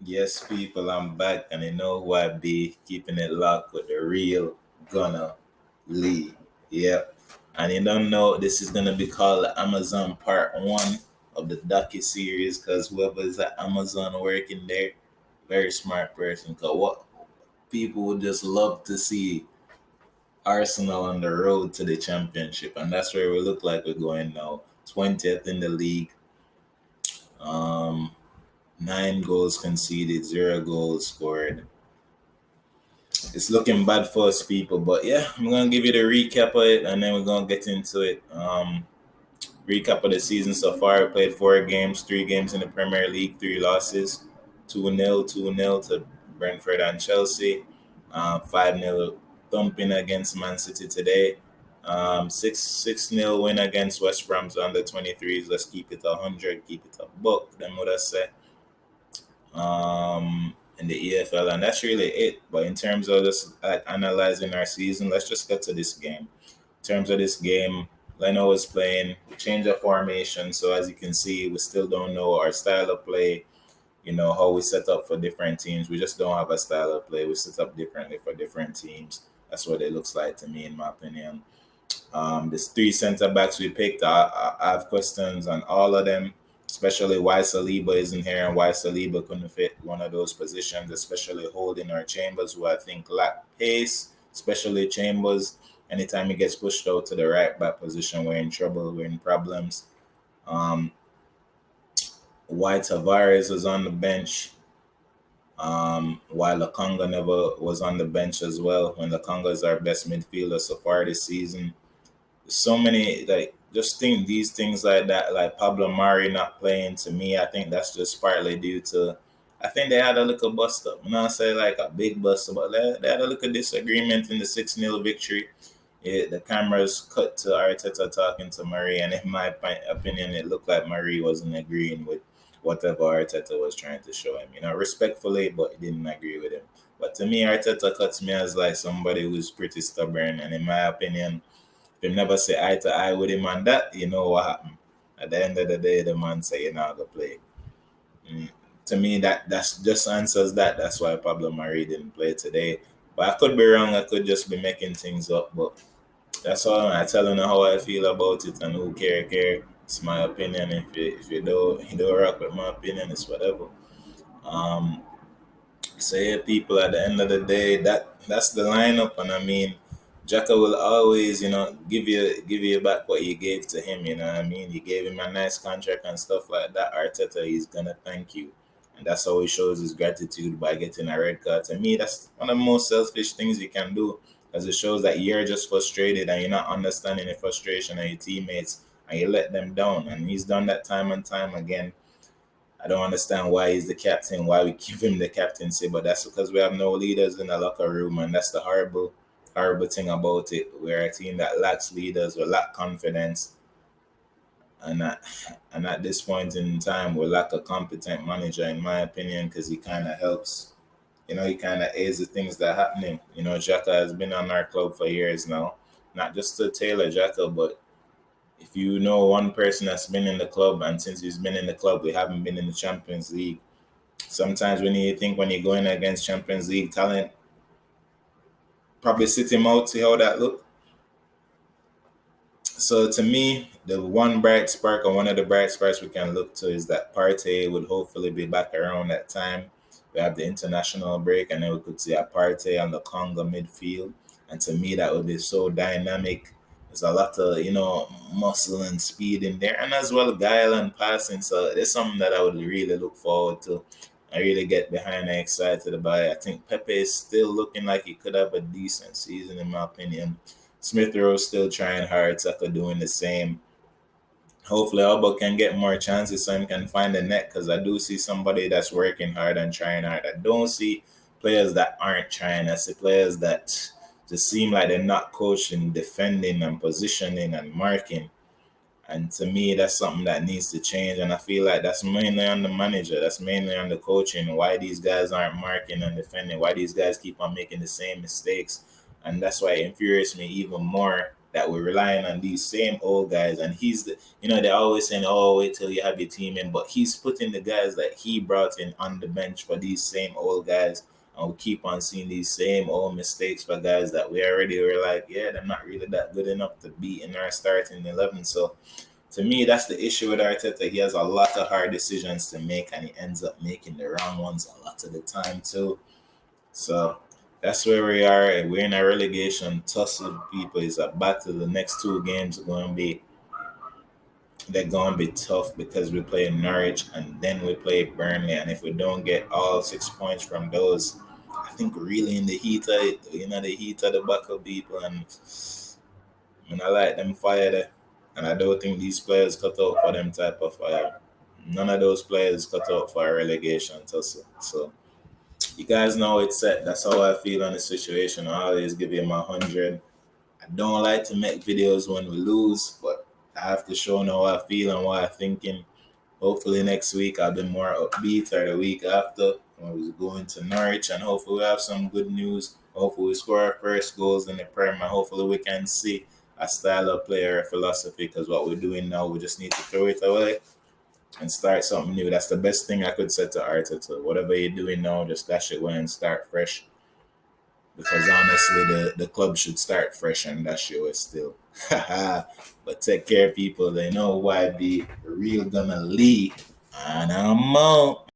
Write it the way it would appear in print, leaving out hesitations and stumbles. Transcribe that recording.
Yes, people, I'm back, and you know who I be keeping it locked with the real Gunna Lee. Yep. And you don't know this is gonna be called Amazon Part One of the docu series, because whoever is at Amazon working there, very smart person. Cause what people would just love to see Arsenal on the road to the championship, and that's where we look like we're going now. 20th in the league. Um, 9 goals conceded, 0 goals scored. It's looking bad for us people, but yeah, I'm gonna give you the recap of it, and then we're gonna get into it. Recap of the season so far: we played 4 games, 3 games in the Premier League, 3 losses, 2-0, 2-0 to Brentford and Chelsea, 5-0 thumping against Man City today, 6-0 win against West Bram's under 23s. Let's keep it 100, keep it a buck. Them would have said. In the EFL, and that's really it. But in terms of this, analyzing our season, let's just get to this game. In terms of this game, Leno was playing, we changed the formation. So as you can see, we still don't know our style of play, how we set up for different teams. We just don't have a style of play. We set up differently for different teams. That's what it looks like to me, in my opinion. There's 3 center backs we picked. I have questions on all of them, especially why Saliba isn't here and why Saliba couldn't fit one of those positions, especially holding our Chambers, who I think lack pace, especially Chambers. Anytime he gets pushed out to the right back position, we're in trouble, we're in problems. Um, why Tavares was on the bench, while Lakonga never was on the bench as well, when Lakonga is our best midfielder so far this season. So many, like, just think these things like that, like Pablo Mari not playing, to me, I think that's just partly due to, I think they had a little bust up. I'm not say like a big bust up, but they had a little disagreement in the 6-0 victory. The cameras cut to Arteta talking to Murray, and in my opinion, it looked like Murray wasn't agreeing with whatever Arteta was trying to show him. Respectfully, but he didn't agree with him. But to me, Arteta cuts me as like somebody who's pretty stubborn, and in my opinion, they never say eye to eye with him on that. You know what happened? At the end of the day, the man say you're not gonna play. Mm. To me, that's just answers that. That's why Pablo Mari didn't play today. But I could be wrong. I could just be making things up. But that's all. I tell you how I feel about it, and who care. It's my opinion. If you don't rock with my opinion, it's whatever. Um, so yeah, people. At the end of the day, that's the lineup, and I mean, Jacka will always, give you back what you gave to him. You know what I mean? You gave him a nice contract and stuff like that. Arteta, he's gonna thank you, and that's how he shows his gratitude by getting a red card. To me, that's one of the most selfish things you can do, as it shows that you're just frustrated and you're not understanding the frustration of your teammates, and you let them down. And he's done that time and time again. I don't understand why he's the captain, why we give him the captaincy, but that's because we have no leaders in the locker room, and that's the horrible thing about it. We're a team that lacks leaders, we lack confidence, and at this point in time, we lack a competent manager, in my opinion, because he kind of helps. He kind of aids the things that are happening. Xhaka has been on our club for years now, not just to Taylor Xhaka, but if you know one person that's been in the club, and since he's been in the club, we haven't been in the Champions League. Sometimes when you're going against Champions League talent, probably sit him out, see how that look. So to me, the one bright spark, or one of the bright sparks we can look to, is that Partey would hopefully be back around that time. We have the international break, and then we could see a Partey on the Congo midfield. And to me, that would be so dynamic. There's a lot of muscle and speed in there, and as well guile and passing. So it's something that I would really look forward to. I really get behind and excited about it. I think Pepe is still looking like he could have a decent season, in my opinion. Smith Rowe still trying hard, Saka doing the same. Hopefully, Alba can get more chances so he can find the net, because I do see somebody that's working hard and trying hard. I don't see players that aren't trying. I see players that just seem like they're not coaching, defending, and positioning and marking. And to me, that's something that needs to change. And I feel like that's mainly on the manager. That's mainly on the coaching. Why these guys aren't marking and defending. Why these guys keep on making the same mistakes. And that's why it infuriates me even more that we're relying on these same old guys. And he's the, they're always saying, oh, wait till you have your team in. But he's putting the guys that he brought in on the bench for these same old guys. And we keep on seeing these same old mistakes for guys that we already were like, yeah, they're not really that good enough to be in our starting 11. So to me, that's the issue with Arteta. He has a lot of hard decisions to make, and he ends up making the wrong ones a lot of the time too. So that's where we are. We're in a relegation tussle. People, it's a battle. The next two games are going to be they're going to be tough because we play Norwich and then we play Burnley. And if we don't get all 6 points from those, I think really in the heat of it, the heat of the battle, people, and I like them fire there. And I don't think these players cut out for them type of fire. None of those players cut out for a relegation tussle. So you guys know it's set. That's how I feel on the situation. I always give you my 100. I don't like to make videos when we lose, but I have to show how I feel and what I'm thinking. Hopefully next week I'll be more upbeat, or the week after when we go into Norwich, and hopefully we have some good news. Hopefully we score our first goals in the Premier. Hopefully we can see a style of player, a philosophy, because what we're doing now, we just need to throw it away and start something new. That's the best thing I could say to Arteta. Whatever you're doing now, just dash it away and start fresh. Because honestly, the club should start fresh and dash it away still. But take care, people. They know why be real gonna lead. And I'm out.